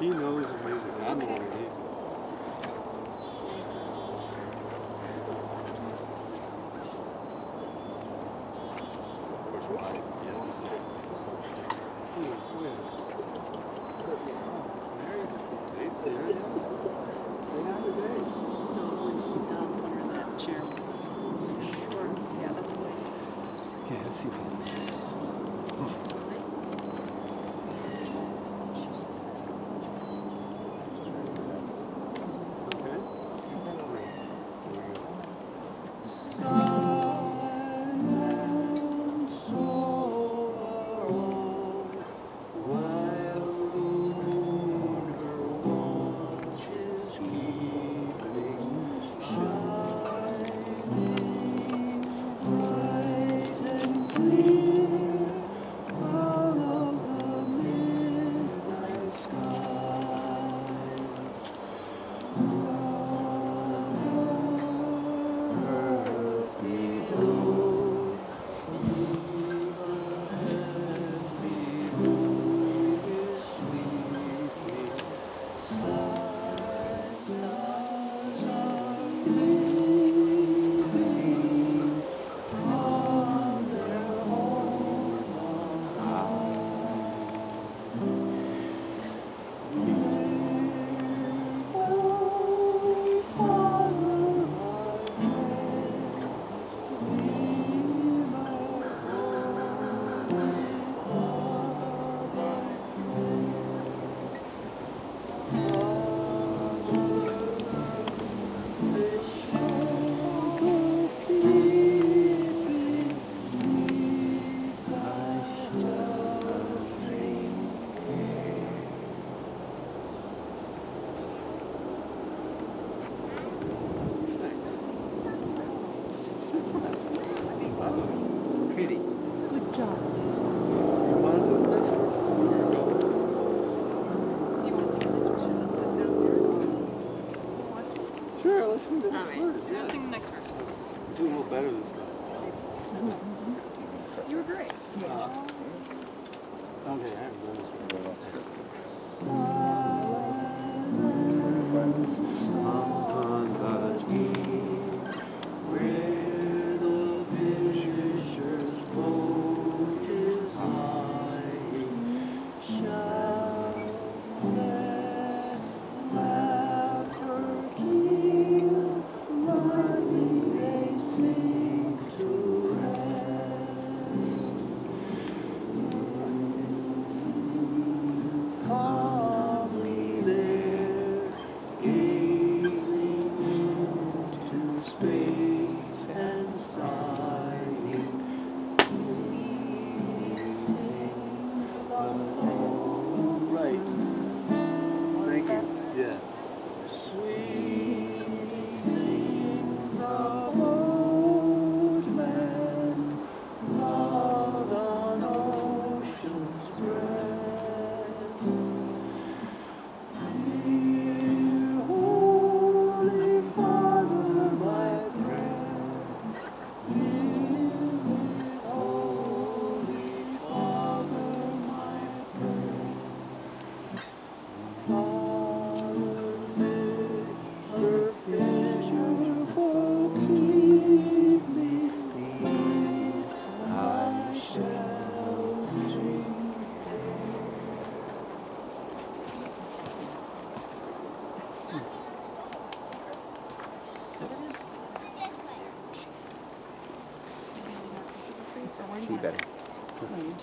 She knows the music. I'm the one who needs it.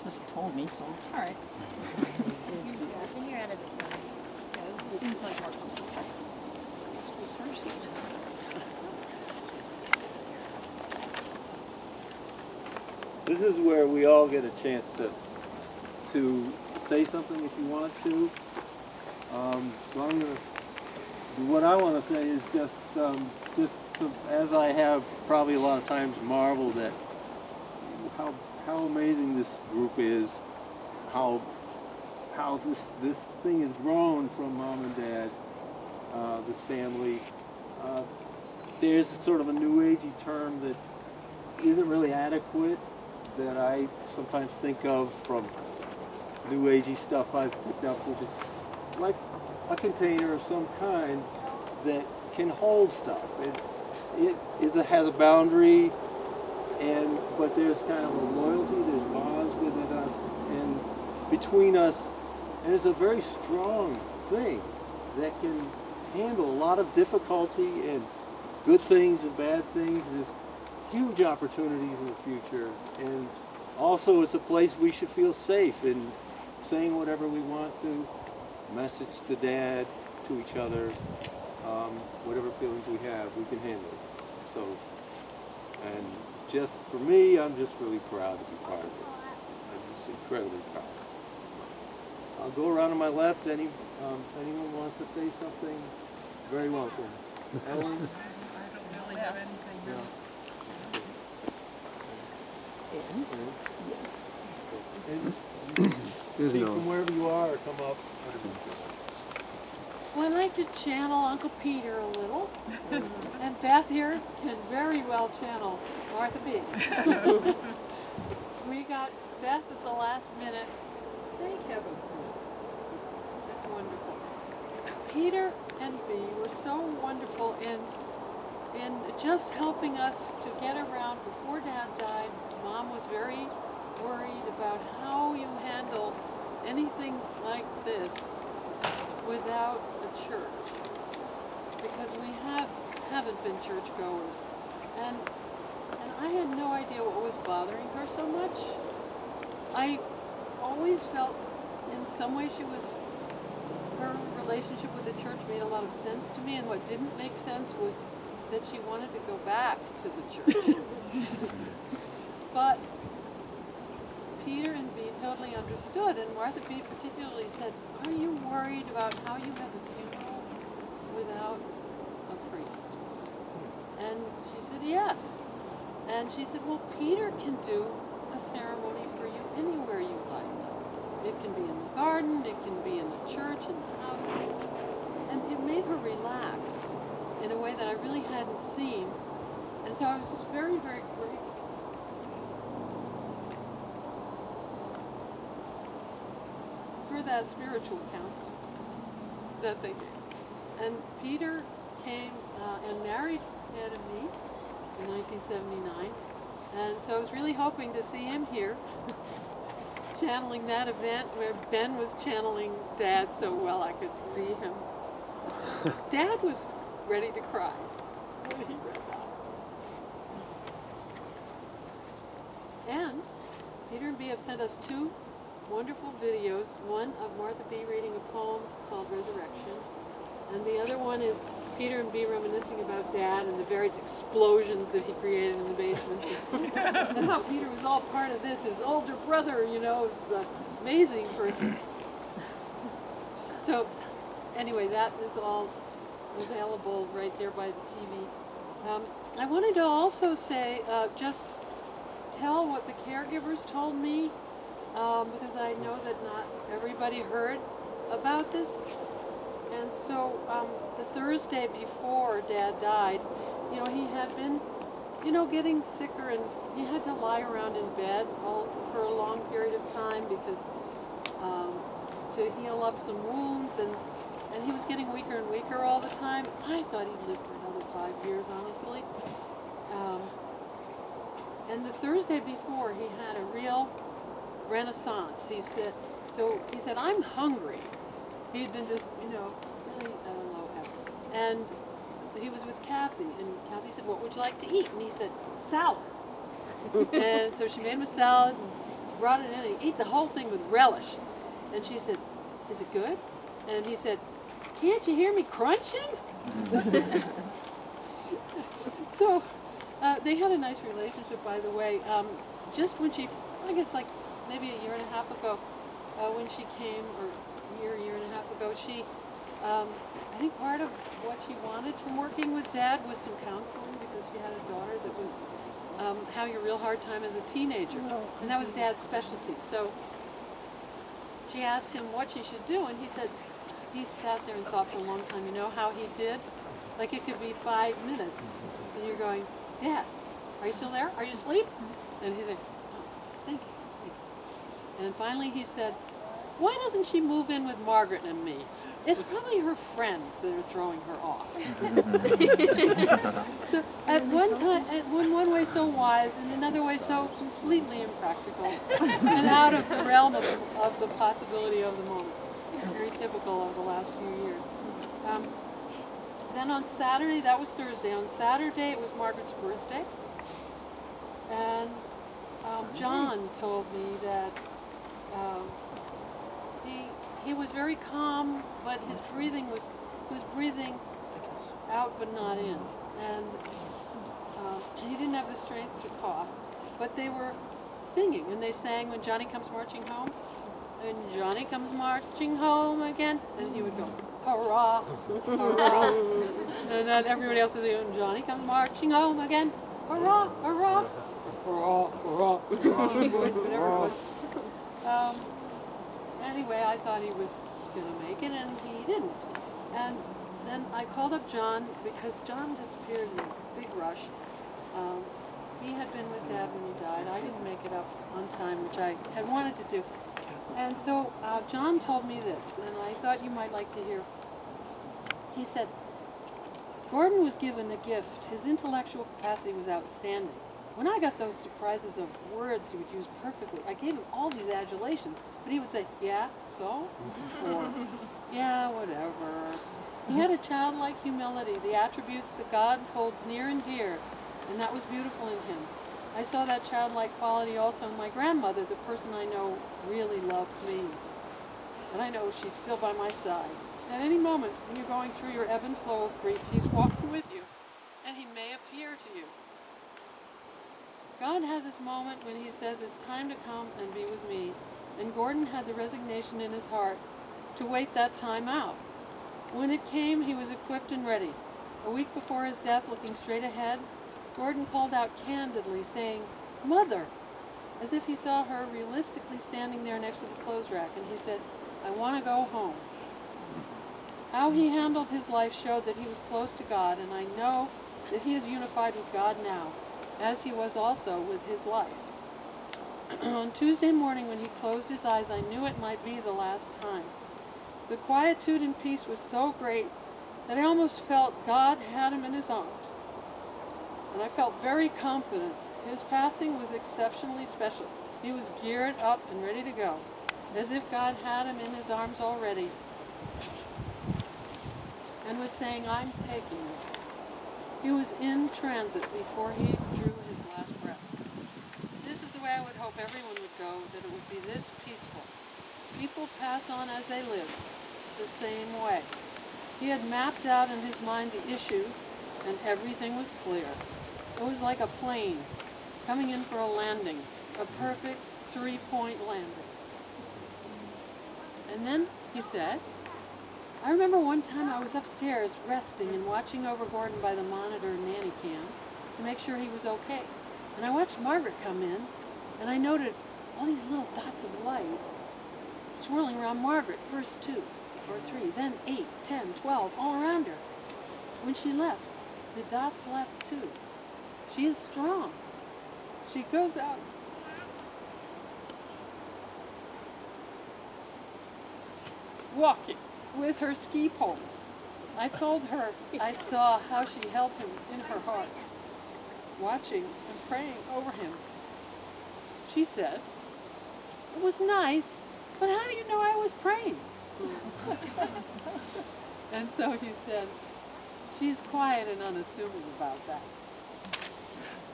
Just told me so. All right. When you're out of the sun. Yeah, this seems like more comfortable. This is where we all get a chance to say something if you want to. So I'm gonna, what I want to say is just as I have probably a lot of times marveled at how amazing this group is, how this thing has grown from mom and dad, this family. There's sort of a new agey term that isn't really adequate that I sometimes think of from new agey stuff I've picked up, which is like a container of some kind that can hold stuff. It has a boundary, but there's kind of a loyalty, there's bonds within us and between us, and it's a very strong thing that can handle a lot of difficulty and good things and bad things. There's huge opportunities in the future, and also it's a place we should feel safe in saying whatever we want to, message to Dad, to each other, whatever feelings we have, we can handle it. So, and just for me, I'm just really proud to be part of it. I'm just incredibly proud. I'll go around to my left. If anyone wants to say something, very welcome. Ellen? I don't really have anything. No. And speak from wherever you are or come up. Well, I'd like to channel Uncle Peter a little, and Beth here can very well channel Martha B. We got Beth at the last minute. Thank heaven. That's wonderful. Peter and B were so wonderful in just helping us to get around. Before Dad died, Mom was very worried about how you handle anything like this without a church, because we haven't been churchgoers, and I had no idea what was bothering her so much. I always felt in some way her relationship with the church made a lot of sense to me, and what didn't make sense was that she wanted to go back to the church. But Peter and B totally understood, and Martha B particularly said, "Are you worried about how you have a funeral without a priest?" And she said, "Yes." And she said, "Well, Peter can do a ceremony for you anywhere you like. It can be in the garden, it can be in the church, in the house." And it made her relax in a way that I really hadn't seen. And so I was just very, very grateful for that spiritual counseling that they gave. And Peter came and married Dad and me in 1979. And so I was really hoping to see him here, channeling that event where Ben was channeling Dad so well I could see him. Dad was ready to cry when he read that. And Peter and B have sent us 2 wonderful videos, one of Martha B reading a poem called Resurrection, and the other one is Peter and B reminiscing about Dad and the various explosions that he created in the basement. And how Peter was all part of this, his older brother, is an amazing person. So anyway, that is all available right there by the TV. I wanted to also say, just tell what the caregivers told me, because I know that not everybody heard about this. And so the Thursday before Dad died, he had been, getting sicker, and he had to lie around in bed for a long period of time because to heal up some wounds, and he was getting weaker and weaker all the time. I thought he'd live for another 5 years, honestly. And the Thursday before, he had a real renaissance. He said, "I'm hungry." He'd been just, really at a low ebb. And he was with Kathy, and Kathy said, "What would you like to eat?" And he said, "Salad." And so she made him a salad and brought it in, and he ate the whole thing with relish. And she said, "Is it good?" And he said, "Can't you hear me crunching?" So they had a nice relationship, by the way. Just when she, I guess like maybe a year and a half ago, when she came, or year and a half ago, she, I think part of what she wanted from working with Dad was some counseling, because she had a daughter that was having a real hard time as a teenager. And that was Dad's specialty. So she asked him what she should do, and he said, he sat there and thought for a long time. You know how he did? Like it could be 5 minutes. And you're going, "Dad, are you still there? Are you asleep?" And he's like, "Oh, thank you. And finally he said, "Why doesn't she move in with Margaret and me?" It's probably her friends that are throwing her off. So at one way so wise, and another way so completely impractical, and out of the realm of the possibility of the moment. Very typical of the last few years. Then on Saturday, that was Thursday. On Saturday, it was Margaret's birthday, and John told me that he was very calm, but his breathing was breathing out but not in, and he didn't have the strength to cough. But they were singing, and they sang "When Johnny Comes Marching Home," and Johnny comes marching home again, and he would go hurrah, hurrah, and then everybody else was doing "Johnny comes marching home again, hurrah, hurrah, hurrah, hurrah," whatever it was. Anyway, I thought he was going to make it, and he didn't. And then I called up John, because John disappeared in a big rush. He had been with Dad when he died. I didn't make it up on time, which I had wanted to do. And so John told me this, and I thought you might like to hear. He said, Gordon was given a gift. His intellectual capacity was outstanding. When I got those surprises of words he would use perfectly, I gave him all these adulations. But he would say, "Yeah, so?" Or, "Yeah, whatever." He had a childlike humility, the attributes that God holds near and dear, and that was beautiful in him. I saw that childlike quality also in my grandmother, the person I know really loved me. And I know she's still by my side. At any moment, when you're going through your ebb and flow of grief, he's walking with you, and he may appear to you. God has his moment when he says it's time to come and be with me, and Gordon had the resignation in his heart to wait that time out. When it came, he was equipped and ready. A week before his death, looking straight ahead, Gordon called out candidly, saying, "Mother," as if he saw her realistically standing there next to the clothes rack, and he said, "I want to go home." How he handled his life showed that he was close to God, and I know that he is unified with God now, as he was also with his life. On Tuesday morning, when he closed his eyes, I knew it might be the last time. The quietude and peace was so great that I almost felt God had him in his arms. And I felt very confident. His passing was exceptionally special. He was geared up and ready to go, as if God had him in his arms already, and was saying, "I'm taking you." He was in transit before he drew his last breath. This is the way I would hope everyone would go, that it would be this peaceful. People pass on as they live, the same way. He had mapped out in his mind the issues, and everything was clear. It was like a plane coming in for a landing, a perfect 3-point landing. And then he said, I remember one time I was upstairs resting and watching over Gordon by the monitor nanny cam to make sure he was okay. And I watched Margaret come in, and I noted all these little dots of light swirling around Margaret, first 2 or 3, then 8, 10, 12, all around her. When she left, the dots left too. She is strong. She goes out. Walking with her ski poles. I told her I saw how she held him in her heart, watching and praying over him. She said, "It was nice, but how do you know I was praying?" And so he said, "She's quiet and unassuming about that."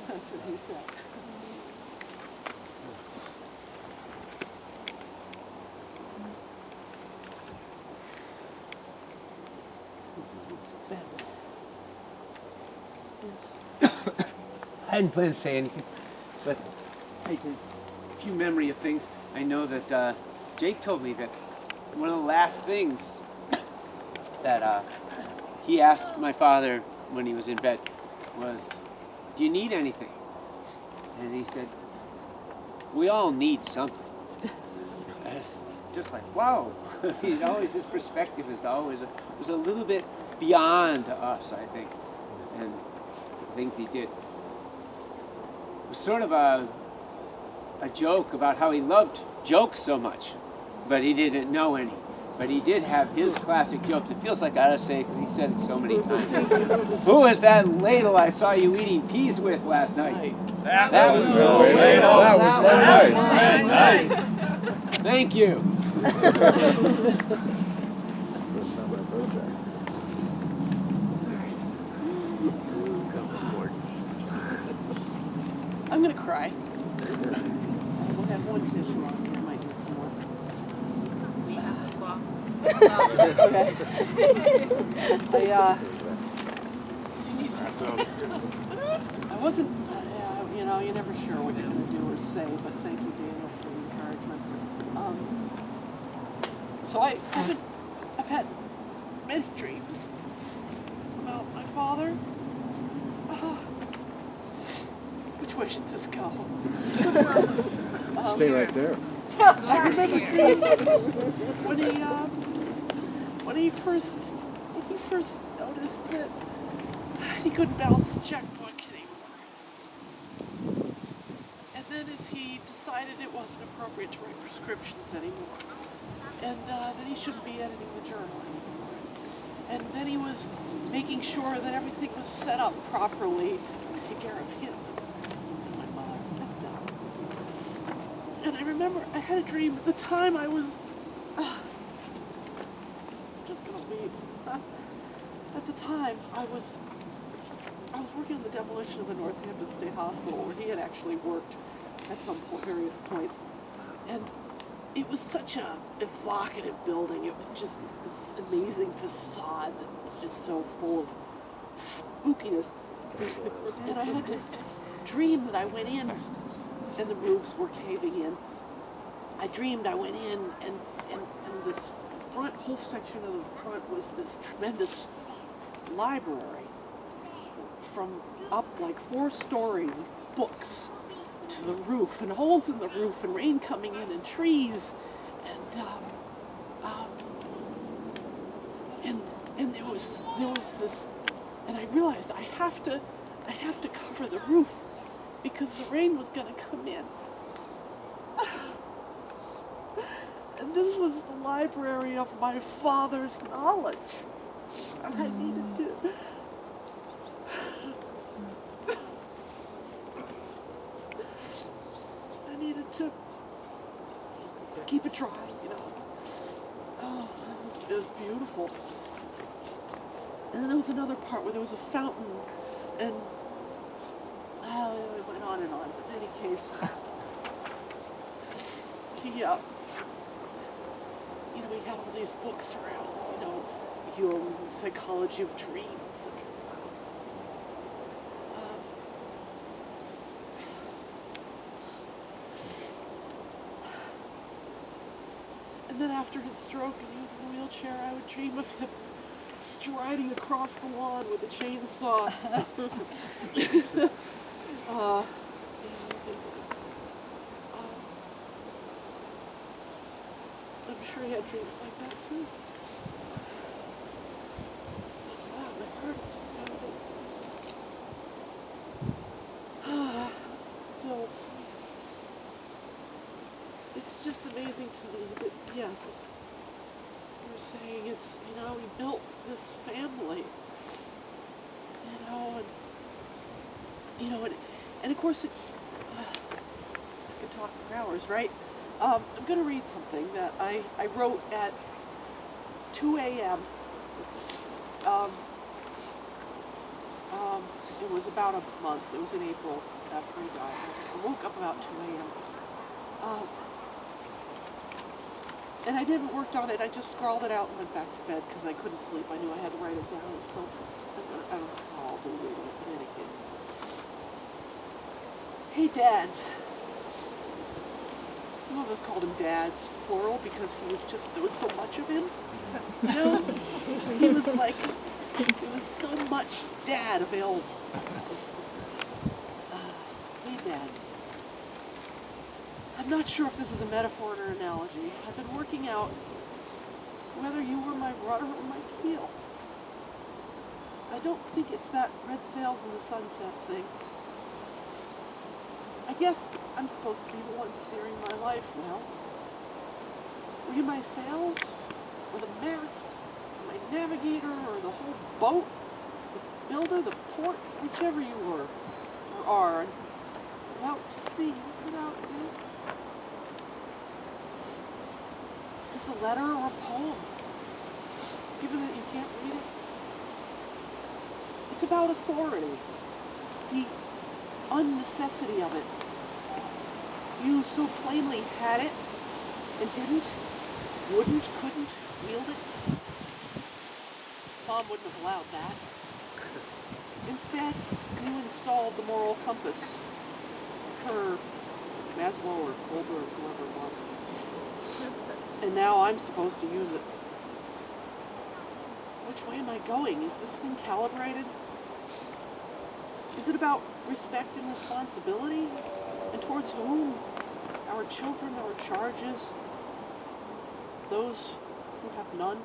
That's what he said. I hadn't planned to say anything, but a few memory of things. I know that Jake told me that one of the last things that he asked my father when he was in bed was, "Do you need anything?" And he said, "We all need something." It's just like, wow. He's always, his perspective is always was a little bit beyond us, I think, and the things he did. It was sort of a joke about how he loved jokes so much, but he didn't know any. But he did have his classic joke. It feels like I ought to say it because he said it so many times. Who was that ladle I saw you eating peas with last night? That was No, ladle. That was nice. Thank you. I'm gonna cry. We'll have one tissue on here. I might need some more. We have the box. Okay. I wasn't, you know, you're never sure what you're gonna do or say, but thank you, Daniel, for the encouragement. So I've had many dreams about my father. Which way should this go? Stay right there. I remember dreams when he first noticed that he couldn't balance the checkbook anymore. And then as he decided it wasn't appropriate to write prescriptions anymore. And then he shouldn't be editing the journal anymore. And then he was making sure that everything was set up properly to take care of him and my mother. And I remember I had a dream at the time I was just gonna leave. At the time I was working on the demolition of the Northampton State Hospital, where he had actually worked at some various points. And it was such a evocative building. It was just this amazing facade that was just so full of spookiness. And I had this dream that I went in and the roofs were caving in. I dreamed I went in and this whole section of the front was this tremendous library from up like 4 stories of books to the roof, and holes in the roof, and rain coming in, and trees, and there was this, and I realized I have to cover the roof because the rain was going to come in. And this was the library of my father's knowledge. And I needed to. I needed to keep it dry, you know. Oh, it was beautiful. And then there was another part where there was a fountain, and it went on and on. But in any case, he, you know, we had all these books around, you know, Jung, Psychology of Dreams. And then after his stroke and he was in a wheelchair, I would dream of him striding across the lawn with a chainsaw. I'm sure he had dreams like that too. Wow, my heart is just pounding. So, it's just amazing to me that, yes, you're saying it's, you know, we built this family, and of course, I could talk for hours, right? I'm going to read something that I wrote at 2 a.m. It was about a month. It was in April after he died. I woke up about 2 a.m. And I didn't work on it. I just scrawled it out and went back to bed because I couldn't sleep. I knew I had to write it down. So I don't know how I'll do reading it in any case. Hey, dads. Some of us called him dads, plural, because there was so much of him. You know? He was like, there was so much dad available. Hey, dads. I'm not sure if this is a metaphor or an analogy. I've been working out whether you were my rudder or my keel. I don't think it's that red sails in the sunset thing. I guess I'm supposed to be the one steering my life now. Were you my sails or the mast, my navigator, or the whole boat, the builder, the port, whichever you were, or are, and out to sea without you. Is this a letter or a poem? Given that you can't read it, it's about authority, the unnecessity of it. You so plainly had it and didn't, wouldn't, couldn't wield it. Mom wouldn't have allowed that. Instead, you installed the moral compass. Her, Maslow or Goldberg, or whoever it was. And now I'm supposed to use it. Which way am I going? Is this thing calibrated? Is it about respect and responsibility? And towards whom? Our children, our charges? Those who have none?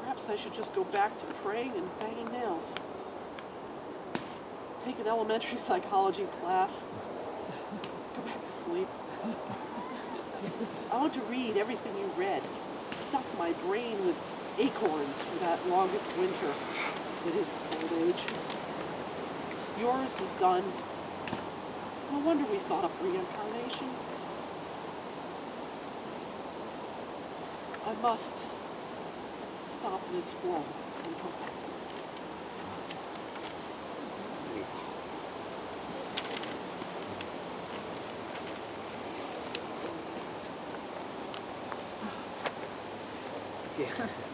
Perhaps I should just go back to praying and banging nails. Take an elementary psychology class. Go back to sleep. I want to read everything you read. Stuff my brain with acorns for that longest winter that is old age. Yours is done. No wonder we thought up reincarnation. I must stop this flow and come back. Yeah.